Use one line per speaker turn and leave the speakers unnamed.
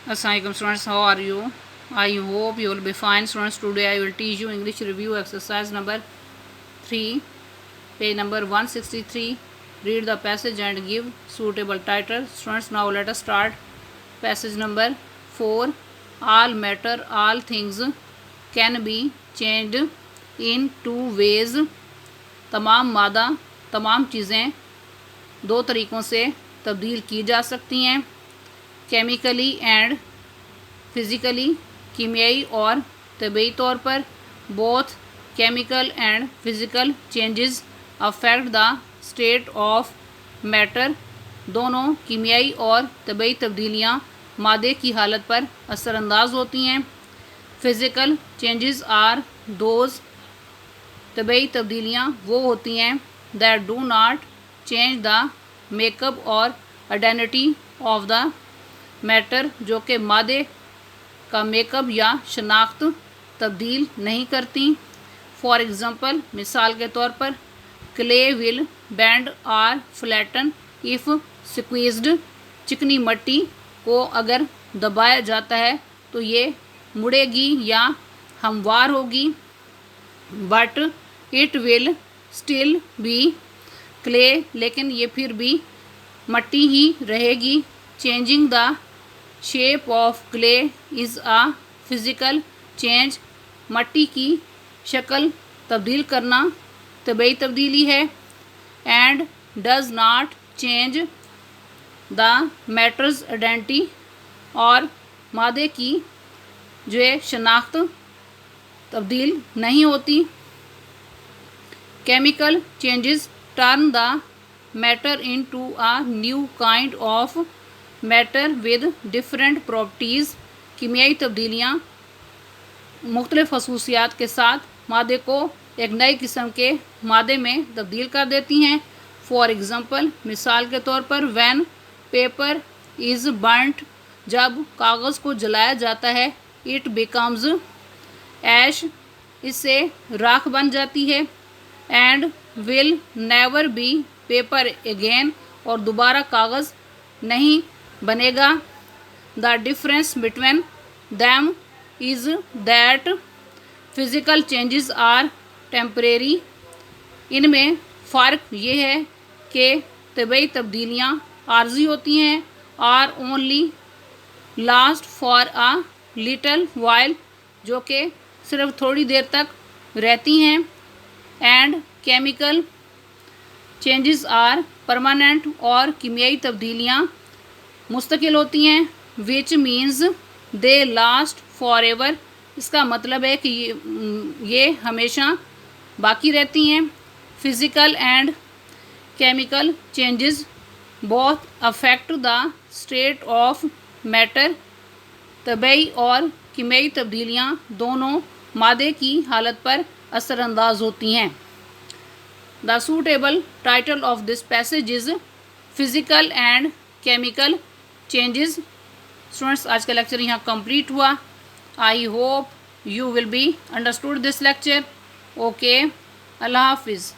Assalamualaikum students, how are you? I hope you will be fine. Students, today I will teach you English review exercise number 3, page number 163. Read the passage and give suitable title. Students, now let us start. Passage number 4. All matter, all things can be changed in two ways. तमाम मादा, तमाम चीज़ें दो तरीक़ों से तब्दील की जा सकती हैं. केमिकली एंड फिज़िकली, कीमियाई और तबीई तौर पर. Both chemical and physical changes affect the state of matter. दोनों कीमियाई और तबीई तब्दीलियाँ मादे की हालत पर असरानंदाज होती हैं. फ़िज़िकल चेंजेस आर दोज, तबीई तब्दीलियाँ वो होती हैं that do not change the makeup और आइडेंटिटी ऑफ द मैटर, जो कि मादे का मेकअप या शनाख्त तब्दील नहीं करती. फॉर एग्ज़ाम्पल, मिसाल के तौर पर, clay will bend or flatten if squeezed. चिकनी मट्टी को अगर दबाया जाता है तो ये मुड़ेगी या हमवार होगी. But it will still be clay, लेकिन ये फिर भी मट्टी ही रहेगी. Changing the shape of clay is a physical change. मट्टी की शक्ल तब्दील करना तबीई तब्दीली है. And does not change the matter's identity, और मादे की जो है शनाख्त तब्दील नहीं होती. Chemical changes turn the matter into a new kind of matter with different properties. कीमियाई तब्दीलियाँ मुख्तलिफ़ खसूसियात के साथ मादे को एक नई किस्म के मादे में तब्दील कर देती हैं. फॉर एग्ज़ाम्पल, मिसाल के तौर पर, व्हेन पेपर इज़ बर्नट, जब कागज़ को जलाया जाता है, इट बिकम्स ऐश, इससे राख बन जाती है. And will never be paper again, और दोबारा कागज़ नहीं बनेगा. The difference between them is that physical changes are temporary. इनमें फ़र्क ये है कि तबीई तब्दीलियाँ आर्जी होती हैं और only last for a little while, जो कि सिर्फ थोड़ी देर तक रहती हैं. And chemical changes are permanent, और कीमियाई तब्दीलियाँ मुस्तकिल होती हैं. Which means they last for ever, इसका मतलब है कि ये हमेशा बाकी रहती हैं. Physical and chemical changes both affect the state of matter. तबीई और कीमियाई तब्दीलियाँ दोनों मादे की हालत पर असरानंदाज होती हैं. The suitable title of this passage is physical and chemical changes. Students, आज का लेक्चर यहाँ कंप्लीट हुआ. I hope you will be understood this lecture. Okay, Allah Hafiz.